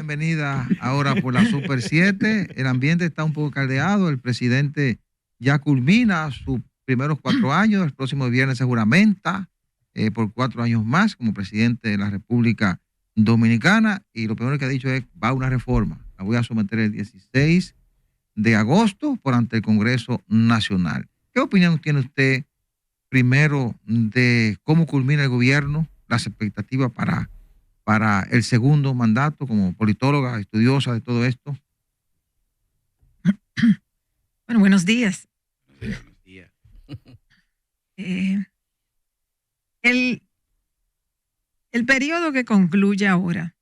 bienvenida ahora por la Super 7. El ambiente está un poco caldeado. El presidente ya culmina sus primeros 4 años. El próximo viernes se juramenta por 4 años más como presidente de la República Dominicana. Y lo primero que ha dicho es, va a una reforma. La voy a someter el 16 de agosto por ante el Congreso Nacional. ¿Qué opinión tiene usted primero de cómo culmina el gobierno, las expectativas para el segundo mandato como politóloga, estudiosa de todo esto? Bueno, buenos días. Buenos días. El periodo que concluye ahora,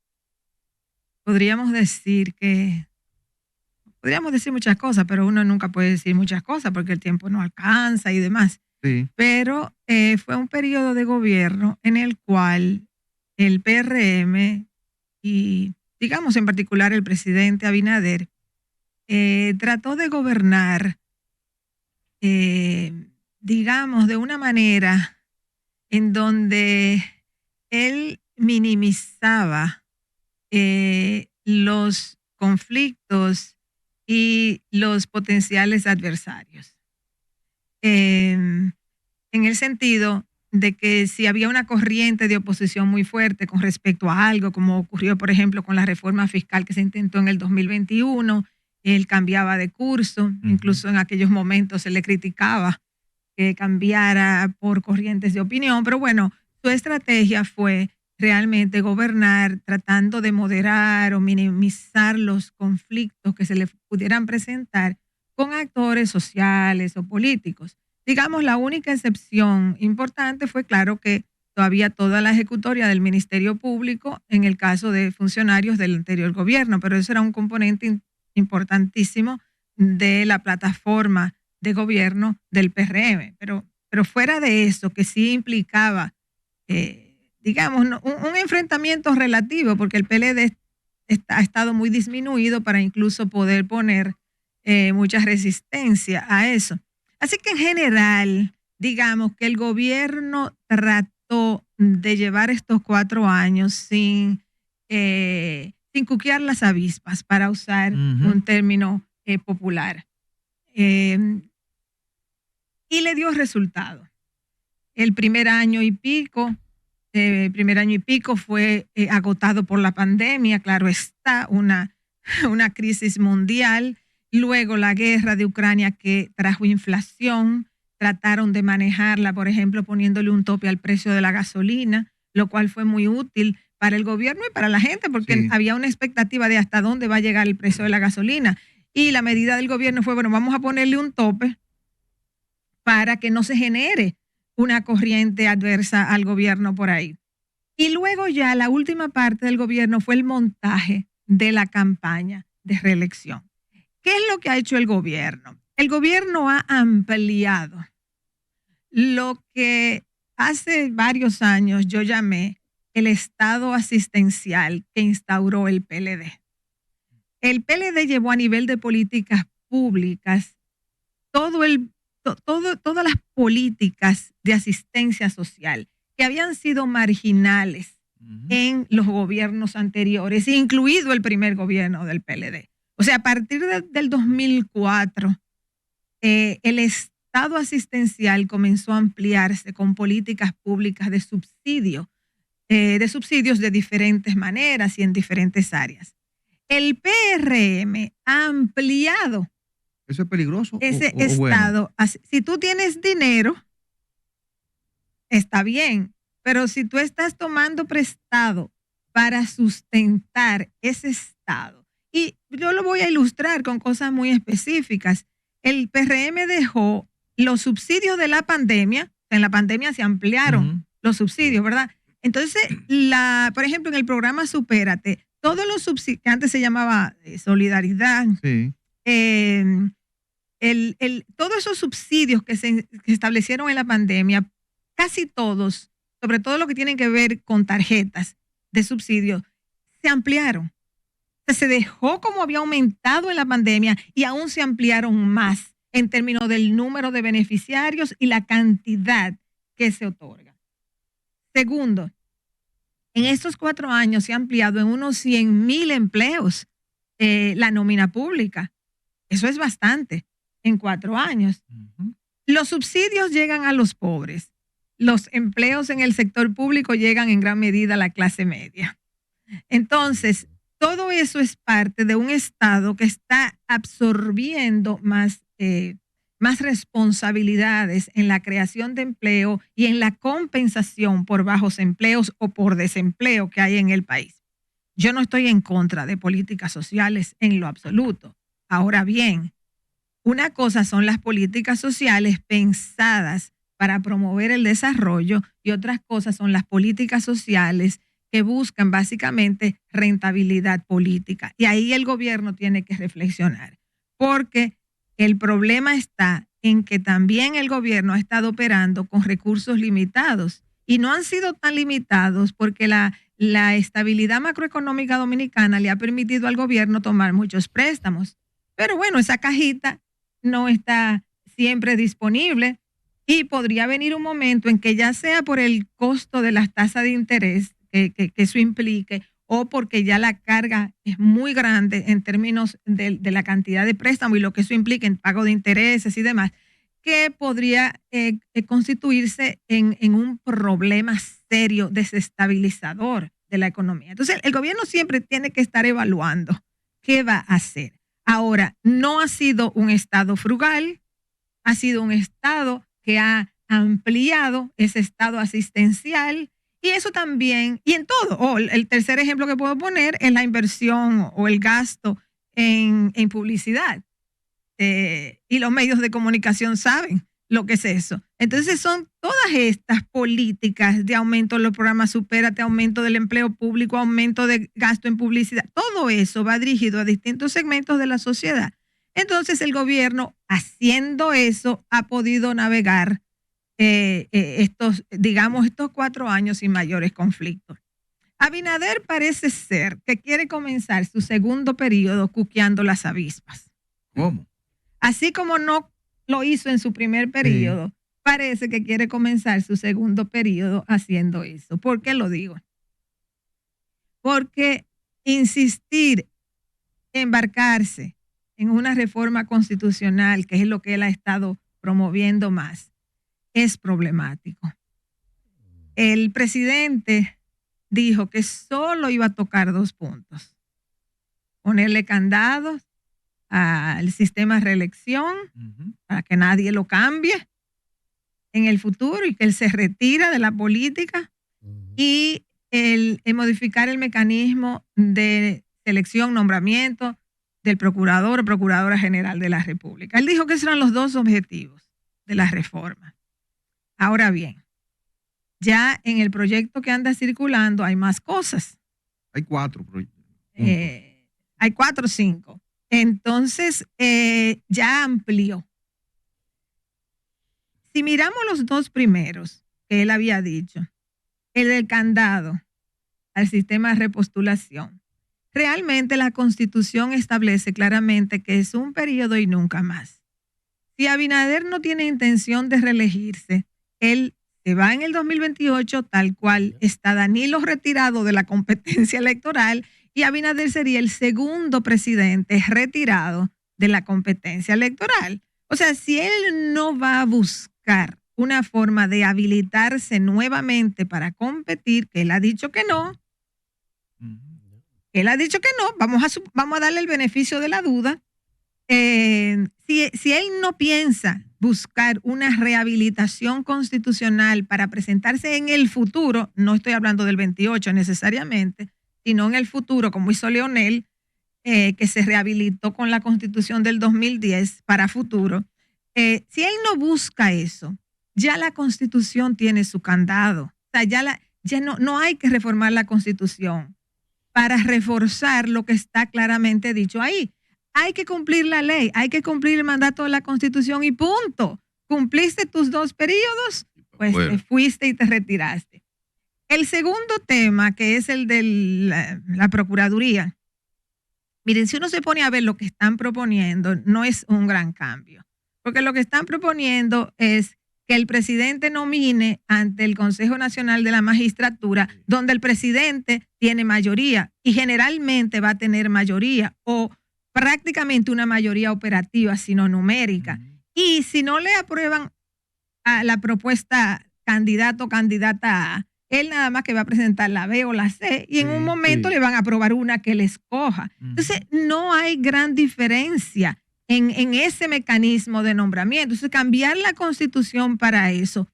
podríamos decir muchas cosas, pero uno nunca puede decir muchas cosas porque el tiempo no alcanza y demás. Sí. Pero fue un periodo de gobierno en el cual el PRM y, digamos en particular, el presidente Abinader trató de gobernar, digamos, de una manera en donde él minimizaba los conflictos y los potenciales adversarios. En el sentido de que si había una corriente de oposición muy fuerte con respecto a algo, como ocurrió, por ejemplo, con la reforma fiscal que se intentó en el 2021, él cambiaba de curso, incluso en aquellos momentos se le criticaba que cambiara por corrientes de opinión, pero bueno, su estrategia fue realmente gobernar tratando de moderar o minimizar los conflictos que se le pudieran presentar con actores sociales o políticos. Digamos, la única excepción importante fue, claro, que todavía toda la ejecutoria del Ministerio Público en el caso de funcionarios del anterior gobierno, pero eso era un componente importantísimo de la plataforma de gobierno del PRM. Pero fuera de eso, que sí implicaba, digamos, un enfrentamiento relativo, porque el PLD ha estado muy disminuido para incluso poder poner mucha resistencia a eso. Así que en general, digamos que el gobierno trató de llevar estos 4 años sin cuquear las avispas, para usar un término popular. Y le dio resultado. El primer año y pico fue agotado por la pandemia, claro está, una crisis mundial. Luego la guerra de Ucrania, que trajo inflación, trataron de manejarla, por ejemplo, poniéndole un tope al precio de la gasolina, lo cual fue muy útil para el gobierno y para la gente, porque había una expectativa de hasta dónde va a llegar el precio de la gasolina. Y la medida del gobierno fue, bueno, vamos a ponerle un tope para que no se genere una corriente adversa al gobierno por ahí. Y luego ya la última parte del gobierno fue el montaje de la campaña de reelección. ¿Qué es lo que ha hecho el gobierno? El gobierno ha ampliado lo que hace varios años yo llamé el estado asistencial que instauró el PLD. El PLD llevó a nivel de políticas públicas todas las políticas de asistencia social que habían sido marginales en los gobiernos anteriores, incluido el primer gobierno del PLD. O sea, a partir del 2004, el estado asistencial comenzó a ampliarse con políticas públicas de subsidios de diferentes maneras y en diferentes áreas. El PRM ha ampliado. ¿Eso es peligroso? Ese o estado. Bueno? Si tú tienes dinero, está bien, pero si tú estás tomando prestado para sustentar ese estado, y yo lo voy a ilustrar con cosas muy específicas. El PRM dejó los subsidios de la pandemia, en la pandemia se ampliaron los subsidios, ¿verdad? Entonces, por ejemplo, en el programa Supérate, todos los subsidios, que antes se llamaba Solidaridad, todos esos subsidios que se establecieron en la pandemia, casi todos, sobre todo lo que tienen que ver con tarjetas de subsidio, se ampliaron. Se dejó como había aumentado en la pandemia y aún se ampliaron más en términos del número de beneficiarios y la cantidad que se otorga. Segundo, En estos 4 años se ha ampliado en unos 100,000 empleos la nómina pública. Eso es bastante en 4 años. Los subsidios llegan a los pobres. Los empleos en el sector público llegan en gran medida a la clase media. Entonces, todo eso es parte de un Estado que está absorbiendo más responsabilidades en la creación de empleo y en la compensación por bajos empleos o por desempleo que hay en el país. Yo no estoy en contra de políticas sociales en lo absoluto. Ahora bien, una cosa son las políticas sociales pensadas para promover el desarrollo y otras cosas son las políticas sociales que buscan básicamente rentabilidad política. Y ahí el gobierno tiene que reflexionar, porque el problema está en que también el gobierno ha estado operando con recursos limitados y no han sido tan limitados porque la estabilidad macroeconómica dominicana le ha permitido al gobierno tomar muchos préstamos. Pero bueno, esa cajita no está siempre disponible y podría venir un momento en que ya sea por el costo de las tasas de interés que eso implique o porque ya la carga es muy grande en términos de la cantidad de préstamo y lo que eso implica en pago de intereses y demás, que podría constituirse en un problema serio desestabilizador de la economía. Entonces, el gobierno siempre tiene que estar evaluando qué va a hacer. Ahora, no ha sido un Estado frugal, ha sido un Estado que ha ampliado ese Estado asistencial. Y eso también, y en todo, el tercer ejemplo que puedo poner es la inversión o el gasto en publicidad. Y los medios de comunicación saben lo que es eso. Entonces son todas estas políticas de aumento de los programas Supérate, aumento del empleo público, aumento de gasto en publicidad. Todo eso va dirigido a distintos segmentos de la sociedad. Entonces el gobierno, haciendo eso, ha podido navegar estos 4 años sin mayores conflictos. Abinader parece ser que quiere comenzar su segundo periodo cuqueando las avispas. ¿Cómo? Así como no lo hizo en su primer periodo, sí, parece que quiere comenzar su segundo periodo haciendo eso. ¿Por qué lo digo? Porque insistir, embarcarse en una reforma constitucional, que es lo que él ha estado promoviendo más, es problemático. El presidente dijo que solo iba a tocar 2 puntos: ponerle candados al sistema de reelección para que nadie lo cambie en el futuro y que él se retira de la política, y el modificar el mecanismo de selección, nombramiento del procurador o procuradora general de la República. Él dijo que esos eran los 2 objetivos de la reforma. Ahora bien, ya en el proyecto que anda circulando hay más cosas. Hay 4 proyectos. Hay 4 o 5. Entonces, ya amplió. Si miramos los 2 primeros que él había dicho, el del candado al sistema de repostulación, realmente la Constitución establece claramente que es un periodo y nunca más. Si Abinader no tiene intención de reelegirse, él se va en el 2028, tal cual está Danilo retirado de la competencia electoral, y Abinader sería el segundo presidente retirado de la competencia electoral. O sea, si él no va a buscar una forma de habilitarse nuevamente para competir, que él ha dicho que no, vamos a darle el beneficio de la duda. Si él no piensa buscar una rehabilitación constitucional para presentarse en el futuro, no estoy hablando del 28 necesariamente, sino en el futuro, como hizo Leonel, que se rehabilitó con la Constitución del 2010 para futuro. Si él no busca eso, ya la Constitución tiene su candado. O sea, ya no hay que reformar la Constitución para reforzar lo que está claramente dicho ahí. Hay que cumplir la ley, hay que cumplir el mandato de la Constitución y punto. Cumpliste tus 2 periodos, pues te fuiste y te retiraste. El segundo tema, que es el de la Procuraduría. Miren, si uno se pone a ver lo que están proponiendo, no es un gran cambio. Porque lo que están proponiendo es que el presidente nomine ante el Consejo Nacional de la Magistratura, donde el presidente tiene mayoría y generalmente va a tener mayoría o prácticamente una mayoría operativa, sino numérica. Y si no le aprueban a la propuesta candidato o candidata A, él nada más que va a presentar la B o la C y en un momento le van a aprobar una que le escoja. Entonces, no hay gran diferencia en ese mecanismo de nombramiento. Entonces, cambiar la Constitución para eso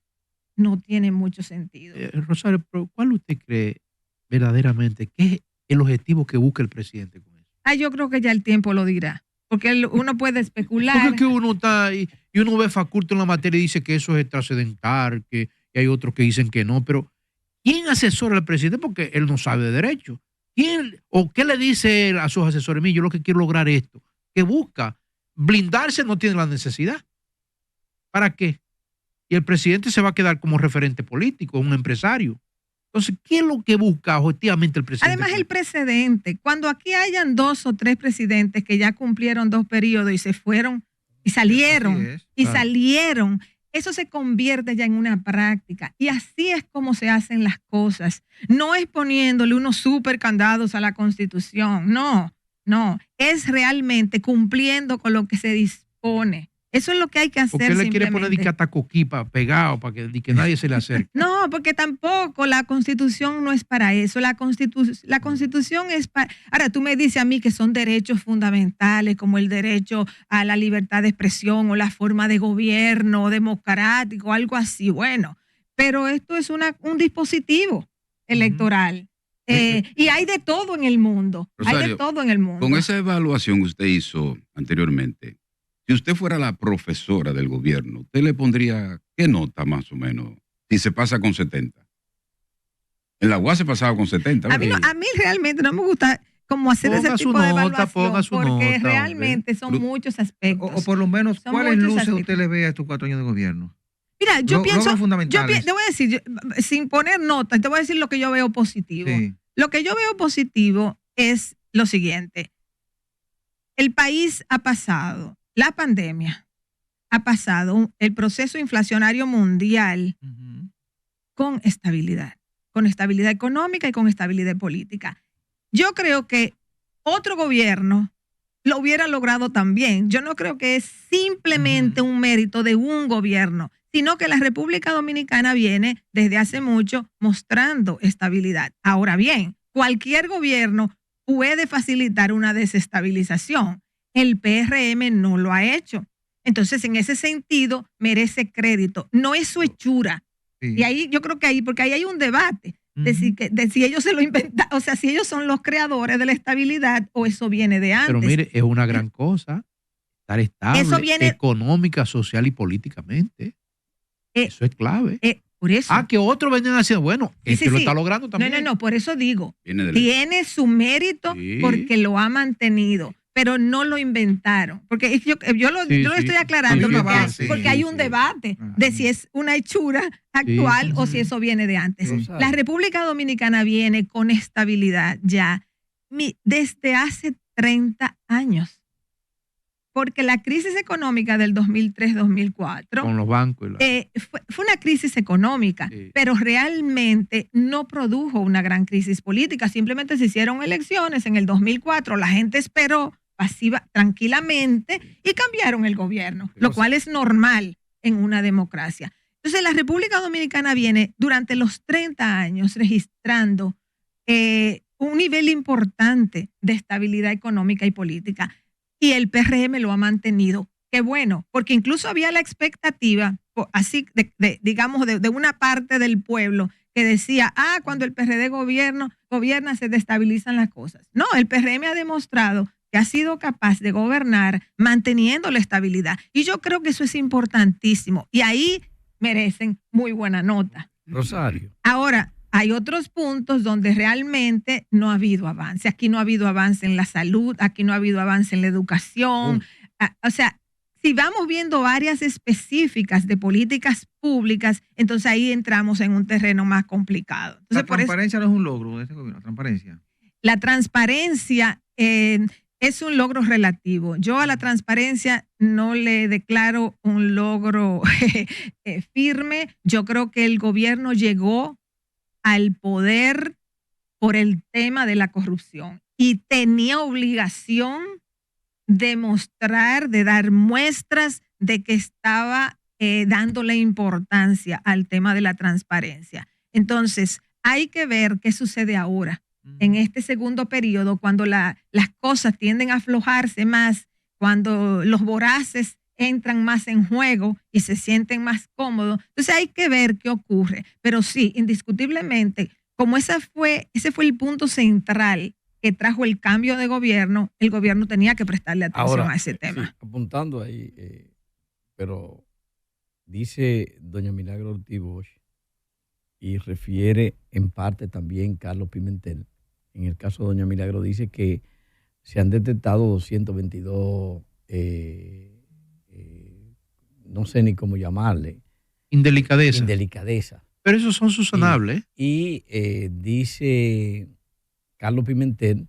no tiene mucho sentido. Rosario, pero ¿cuál usted cree verdaderamente que es el objetivo que busca el presidente con eso? Yo creo que ya el tiempo lo dirá, porque uno puede especular. Porque es que uno está ahí y uno ve faculto en la materia y dice que eso es trascendental, que y hay otros que dicen que no, pero ¿quién asesora al presidente? Porque él no sabe de derecho. ¿Quién o qué le dice él a sus asesores? Mira, yo lo que quiero lograr es esto. ¿Qué busca? Blindarse no tiene la necesidad. ¿Para qué? Y el presidente se va a quedar como referente político, un empresario. Entonces, ¿qué es lo que busca objetivamente el presidente? Además, el precedente. Cuando aquí hayan 2 o 3 presidentes que ya cumplieron 2 periodos y se fueron y salieron, eso se convierte ya en una práctica. Y así es como se hacen las cosas. No es poniéndole unos super candados a la Constitución. No. Es realmente cumpliendo con lo que se dispone. Eso es lo que hay que hacer. ¿Por qué le quiere poner Tacoquipa pegado para que nadie se le acerque? No, porque tampoco la Constitución no es para eso. La Constitución es para... Ahora, tú me dices a mí que son derechos fundamentales como el derecho a la libertad de expresión o la forma de gobierno democrático, algo así. Bueno, pero esto es un dispositivo electoral. Y hay de todo en el mundo. Rosario, hay de todo en el mundo. Con esa evaluación que usted hizo anteriormente, si usted fuera la profesora del gobierno, ¿usted le pondría qué nota más o menos si se pasa con 70? En la UAS se pasaba con 70. A mí realmente no me gusta como hacer ese tipo de evaluación porque realmente son muchos aspectos. O por lo menos, ¿cuáles luces usted le ve a estos 4 años de gobierno? Mira, yo pienso, te voy a decir, sin poner notas, te voy a decir lo que yo veo positivo. Sí. Lo que yo veo positivo es lo siguiente. El país ha pasado, la pandemia ha pasado el proceso inflacionario mundial con estabilidad económica y con estabilidad política. Yo creo que otro gobierno lo hubiera logrado también. Yo no creo que es simplemente un mérito de un gobierno, sino que la República Dominicana viene desde hace mucho mostrando estabilidad. Ahora bien, cualquier gobierno puede facilitar una desestabilización. El PRM no lo ha hecho. Entonces, en ese sentido, merece crédito. No es su hechura. Sí. Y ahí yo creo que porque ahí hay un debate de si ellos se lo inventaron, o sea, si ellos son los creadores de la estabilidad o eso viene de antes. Pero mire, es una gran cosa estar estable eso viene, económica, social y políticamente. Eso es clave. Por eso. Que otros vengan haciendo, bueno, lo está logrando también. No, por eso digo, tiene su mérito porque lo ha mantenido, pero no lo inventaron. Porque yo lo estoy aclarando porque hay un debate de si es una hechura actual o si eso viene de antes. La República Dominicana viene con estabilidad ya desde hace 30 años. Porque la crisis económica del 2003-2004 con los bancos fue una crisis económica, pero realmente no produjo una gran crisis política. Simplemente se hicieron elecciones en el 2004, la gente esperó tranquilamente y cambiaron el gobierno, lo cual es normal en una democracia. Entonces, la República Dominicana viene durante los 30 años registrando un nivel importante de estabilidad económica y política. Y el PRM lo ha mantenido. Qué bueno, porque incluso había la expectativa, así digamos, de una parte del pueblo que decía, cuando el PRD gobierna se destabilizan las cosas. No, el PRM ha demostrado que ha sido capaz de gobernar manteniendo la estabilidad. Y yo creo que eso es importantísimo. Y ahí merecen muy buena nota. Rosario. Ahora, hay otros puntos donde realmente no ha habido avance. Aquí no ha habido avance en la salud, aquí no ha habido avance en la educación. O sea, si vamos viendo áreas específicas de políticas públicas, entonces ahí entramos en un terreno más complicado. Entonces, la transparencia no es un logro de este gobierno, transparencia. La transparencia, es un logro relativo. Yo a la transparencia no le declaro un logro firme. Yo creo que el gobierno llegó al poder por el tema de la corrupción y tenía obligación de mostrar, de dar muestras de que estaba dándole importancia al tema de la transparencia. Entonces, hay que ver qué sucede ahora, en este segundo periodo, cuando las cosas tienden a aflojarse más, cuando los voraces entran más en juego y se sienten más cómodos. Entonces hay que ver qué ocurre. Pero sí, indiscutiblemente, como ese fue el punto central que trajo el cambio de gobierno, el gobierno tenía que prestarle atención a ese tema. Sí, apuntando ahí, pero dice doña Milagro Ortiz Bosch, y refiere en parte también Carlos Pimentel. En el caso de doña Milagro dice que se han detectado 222, no sé ni cómo llamarle. Indelicadeza. Pero esos son subsanables. Y dice Carlos Pimentel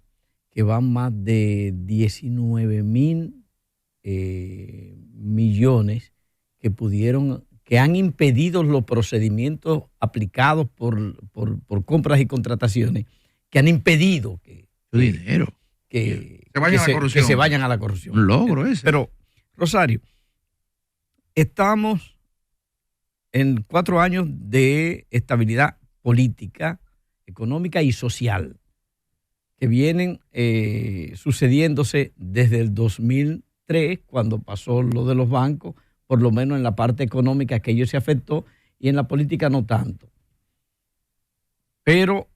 que van más de 19,000 millones que han impedido los procedimientos aplicados por compras y contrataciones, que han impedido que se vayan a la corrupción. Un logro ese. Pero, Rosario, estamos en 4 años de estabilidad política, económica y social, que vienen sucediéndose desde el 2003, cuando pasó lo de los bancos, por lo menos en la parte económica aquello se afectó y en la política no tanto. Pero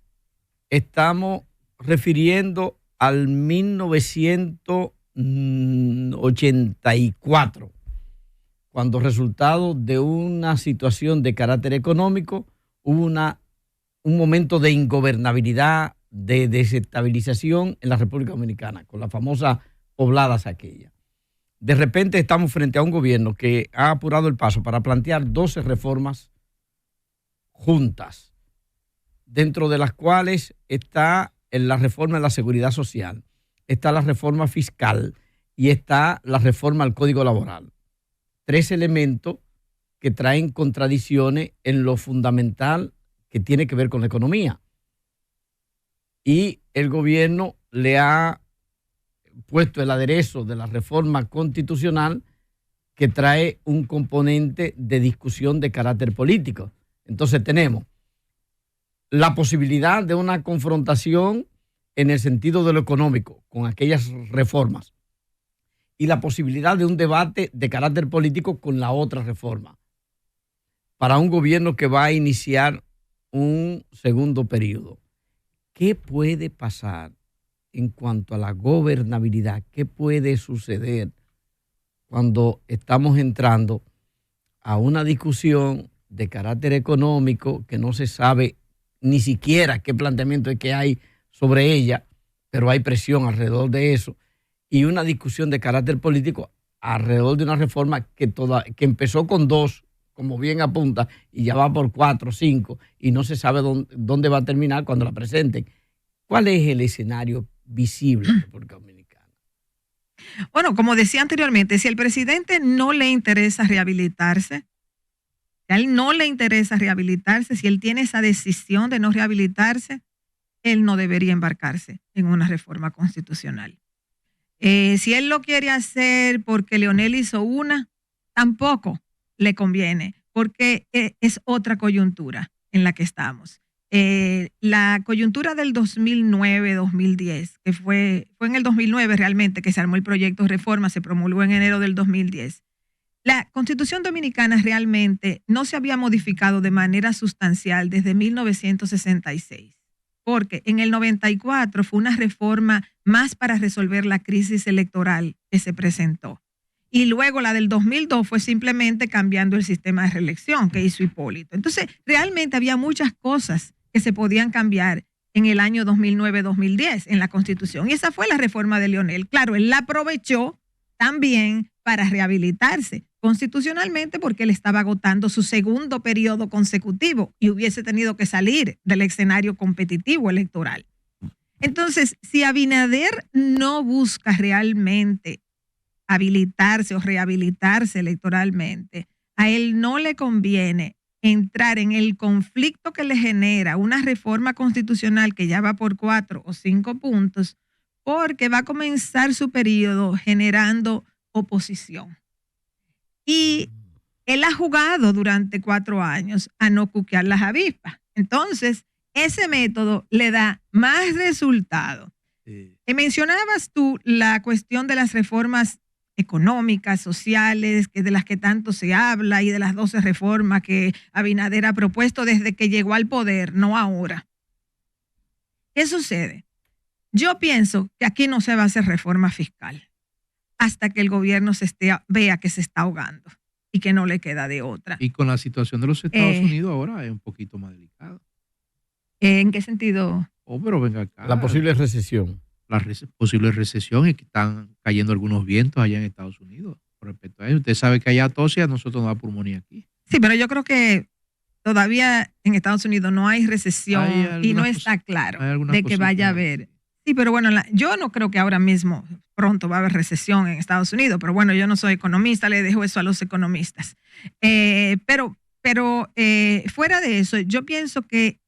estamos refiriendo al 1984, cuando resultado de una situación de carácter económico hubo un momento de ingobernabilidad, de desestabilización en la República Dominicana, con las famosas pobladas aquellas. De repente estamos frente a un gobierno que ha apurado el paso para plantear 12 reformas juntas, dentro de las cuales está la reforma de la seguridad social, está la reforma fiscal y está la reforma al Código Laboral. 3 elementos que traen contradicciones en lo fundamental que tiene que ver con la economía. Y el gobierno le ha puesto el aderezo de la reforma constitucional que trae un componente de discusión de carácter político. Entonces tenemos la posibilidad de una confrontación en el sentido de lo económico con aquellas reformas y la posibilidad de un debate de carácter político con la otra reforma para un gobierno que va a iniciar un segundo periodo. ¿Qué puede pasar en cuanto a la gobernabilidad? ¿Qué puede suceder cuando estamos entrando a una discusión de carácter económico que no se sabe ni siquiera qué planteamiento es que hay sobre ella, pero hay presión alrededor de eso, y una discusión de carácter político alrededor de una reforma que empezó con 2, como bien apunta, y ya va por 4, 5, y no se sabe dónde va a terminar cuando la presenten? ¿Cuál es el escenario visible en la República Dominicana? Bueno, como decía anteriormente, si al presidente no le interesa rehabilitarse, si a él no le interesa rehabilitarse, si él tiene esa decisión de no rehabilitarse, él no debería embarcarse en una reforma constitucional. Si él lo quiere hacer porque Leonel hizo una, tampoco le conviene, porque es otra coyuntura en la que estamos. La coyuntura del 2009-2010, que fue en el 2009 realmente que se armó el proyecto de reforma, se promulgó en enero del 2010. La Constitución Dominicana realmente no se había modificado de manera sustancial desde 1966, porque en el 94 fue una reforma más para resolver la crisis electoral que se presentó. Y luego la del 2002 fue simplemente cambiando el sistema de reelección que hizo Hipólito. Entonces, realmente había muchas cosas que se podían cambiar en el año 2009-2010 en la Constitución. Y esa fue la reforma de Leonel. Claro, él la aprovechó también para rehabilitarse constitucionalmente porque él estaba agotando su segundo periodo consecutivo y hubiese tenido que salir del escenario competitivo electoral. Entonces, si Abinader no busca realmente habilitarse o rehabilitarse electoralmente, a él no le conviene entrar en el conflicto que le genera una reforma constitucional que ya va por 4 o 5 puntos, porque va a comenzar su periodo generando oposición. Y él ha jugado durante 4 años a no cuquear las avispas. Entonces, ese método le da más resultado. Mencionabas tú la cuestión de las reformas económicas, sociales, que de las que tanto se habla, y de las 12 reformas que Abinader ha propuesto desde que llegó al poder, no ahora. ¿Qué sucede? Yo pienso que aquí no se va a hacer reforma fiscal hasta que el gobierno vea que se está ahogando y que no le queda de otra. Y con la situación de los Estados Unidos ahora es un poquito más delicado. ¿En qué sentido? Oh, pero venga acá. La posible recesión. Posible recesión y que están cayendo algunos vientos allá en Estados Unidos con respecto a eso. Usted sabe que allá tose, a nosotros nos da pulmonía aquí. Sí, pero yo creo que todavía en Estados Unidos no hay recesión y no está claro de que vaya a haber. Sí, pero bueno, yo no creo que ahora mismo pronto va a haber recesión en Estados Unidos, pero bueno, yo no soy economista, le dejo eso a los economistas. Pero fuera de eso, yo pienso que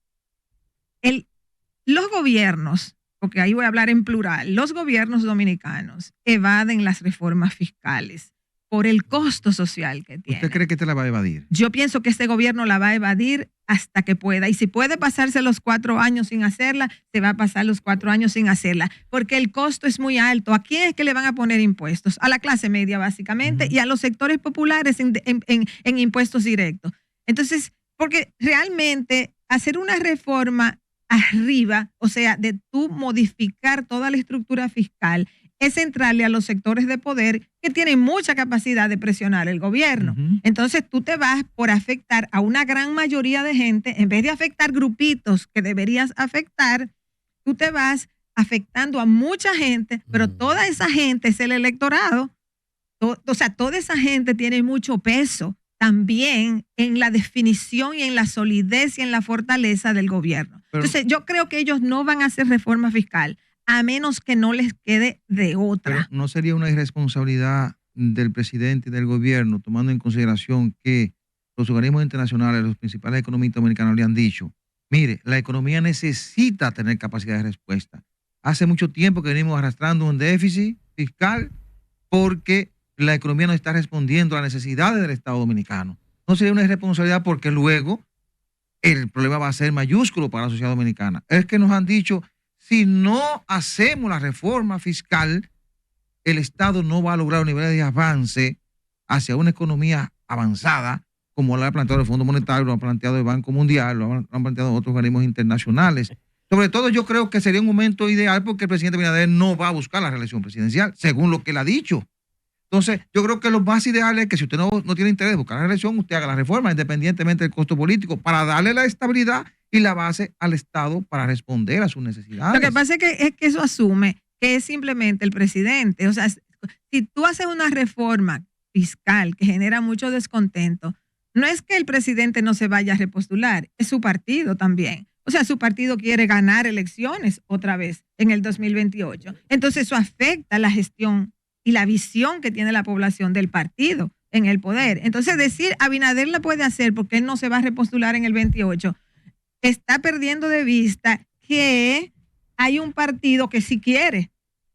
los gobiernos, porque ahí voy a hablar en plural, los gobiernos dominicanos evaden las reformas fiscales por el costo social que tiene. ¿Usted cree que te la va a evadir? Yo pienso que este gobierno la va a evadir hasta que pueda. Y si puede pasarse los 4 años sin hacerla, se va a pasar los 4 años sin hacerla, porque el costo es muy alto. ¿A quién es que le van a poner impuestos? A la clase media, básicamente, y a los sectores populares en impuestos directos. Entonces, porque realmente hacer una reforma arriba, o sea, de tú modificar toda la estructura fiscal, es entrarle a los sectores de poder que tienen mucha capacidad de presionar el gobierno. Entonces tú te vas por afectar a una gran mayoría de gente, en vez de afectar grupitos que deberías afectar, tú te vas afectando a mucha gente, pero toda esa gente es el electorado. O sea, toda esa gente tiene mucho peso también en la definición y en la solidez y en la fortaleza del gobierno. Entonces, yo creo que ellos no van a hacer reforma fiscal a menos que no les quede de otra. Pero ¿no sería una irresponsabilidad del presidente y del gobierno, tomando en consideración que los organismos internacionales, los principales economistas dominicanos le han dicho, mire, la economía necesita tener capacidad de respuesta? Hace mucho tiempo que venimos arrastrando un déficit fiscal porque la economía no está respondiendo a las necesidades del Estado dominicano. No sería una irresponsabilidad porque luego el problema va a ser mayúsculo para la sociedad dominicana. Es que nos han dicho, si no hacemos la reforma fiscal, el Estado no va a lograr un nivel de avance hacia una economía avanzada, como lo ha planteado el Fondo Monetario, lo ha planteado el Banco Mundial, lo han planteado otros organismos internacionales. Sobre todo yo creo que sería un momento ideal porque el presidente Abinader no va a buscar la reelección presidencial, según lo que él ha dicho. Entonces, yo creo que lo más ideal es que si usted no tiene interés de buscar la reelección, usted haga la reforma independientemente del costo político para darle la estabilidad y la base al Estado para responder a sus necesidades. Lo que pasa es que eso asume que es simplemente el presidente. O sea, si tú haces una reforma fiscal que genera mucho descontento, no es que el presidente no se vaya a repostular, es su partido también. O sea, su partido quiere ganar elecciones otra vez en el 2028. Entonces, eso afecta la gestión y la visión que tiene la población del partido en el poder. Entonces, decir Abinader la puede hacer porque él no se va a repostular en el 28, está perdiendo de vista que hay un partido que sí quiere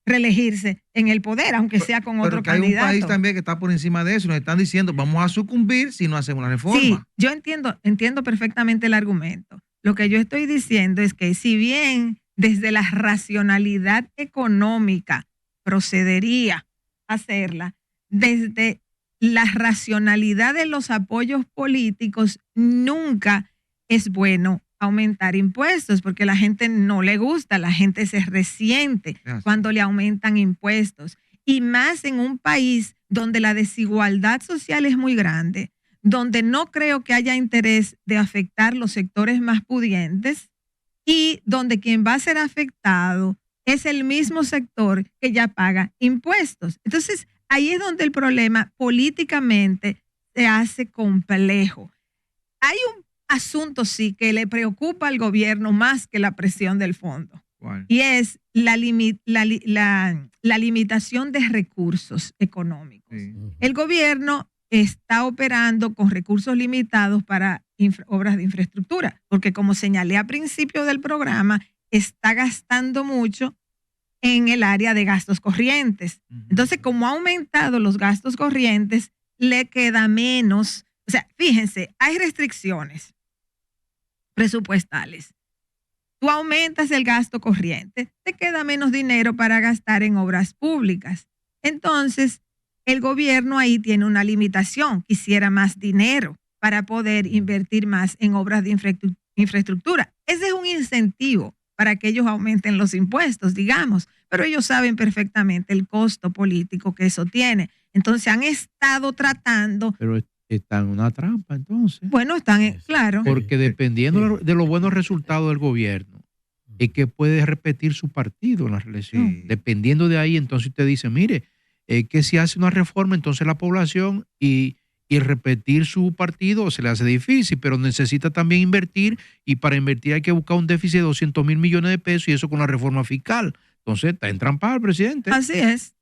reelegirse en el poder, aunque sea con otro candidato. Hay un país también que está por encima de eso. Nos están diciendo, vamos a sucumbir si no hacemos la reforma. Sí, yo entiendo perfectamente el argumento. Lo que yo estoy diciendo es que si bien desde la racionalidad económica procedería hacerla, desde la racionalidad de los apoyos políticos nunca es bueno aumentar impuestos porque la gente no le gusta, la gente se resiente cuando le aumentan impuestos, y más en un país donde la desigualdad social es muy grande, donde no creo que haya interés de afectar los sectores más pudientes y donde quien va a ser afectado es el mismo sector que ya paga impuestos. Entonces, ahí es donde el problema políticamente se hace complejo. Hay un asunto, sí, que le preocupa al gobierno más que la presión del fondo. ¿Cuál? y es la limitación de recursos económicos. Sí. El gobierno está operando con recursos limitados para obras de infraestructura, porque como señalé al principio del programa, está gastando mucho en el área de gastos corrientes. Entonces, como ha aumentado los gastos corrientes, le queda menos. O sea, fíjense, hay restricciones presupuestales. Tú aumentas el gasto corriente, te queda menos dinero para gastar en obras públicas. Entonces, el gobierno ahí tiene una limitación, quisiera más dinero para poder invertir más en obras de infraestructura. Ese es un incentivo para que ellos aumenten los impuestos, digamos, pero ellos saben perfectamente el costo político que eso tiene. Entonces han estado tratando... Pero está en una trampa entonces. Bueno, están, claro. Porque dependiendo de los buenos resultados del gobierno, es que puede repetir su partido en la reelección. Sí. Dependiendo de ahí, entonces usted dice, mire, que si hace una reforma, entonces la población y repetir su partido se le hace difícil, pero necesita también invertir, y para invertir hay que buscar un déficit de 200 mil millones de pesos, y eso con la reforma fiscal. Entonces está entrampada el presidente. Así es.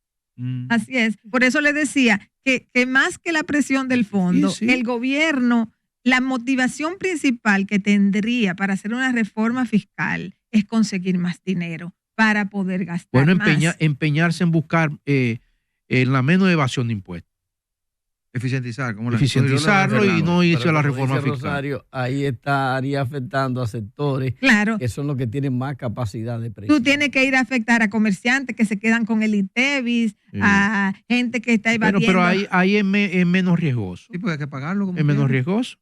Así es. Por eso le decía que más que la presión del fondo, Sí. el gobierno, la motivación principal que tendría para hacer una reforma fiscal es conseguir más dinero para poder gastar Bueno, más. empeñarse en buscar en la menos evasión de impuestos. Eficientizar. Como Eficientizarlo y no irse a la como reforma dice fiscal. Rosario, ahí estaría afectando a sectores Claro. que son los que tienen más capacidad de presión. Tú tienes que ir a afectar a comerciantes que se quedan con el ITEVIS, Sí. a gente que está evadiendo. Pero ahí es menos riesgoso. Sí, porque hay que pagarlo. Como Es menos quiera. riesgoso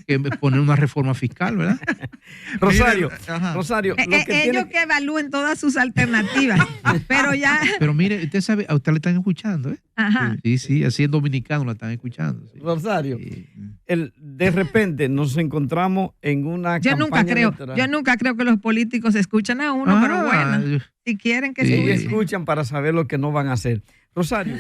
que poner una reforma fiscal, ¿verdad? Rosario, Ajá. Rosario, lo que ellos tiene... que evalúen todas sus alternativas, pero ya, Pero mire, usted sabe, a usted le están escuchando, ¿eh? ajá. Sí, así en dominicano la están escuchando. Sí. Rosario, Sí. de repente nos encontramos en una Yo campaña electoral. nunca creo que los políticos escuchan a uno, pero bueno, si quieren que Sí. Ellos escuchen. escuchan para saber lo que no van a hacer. Rosario,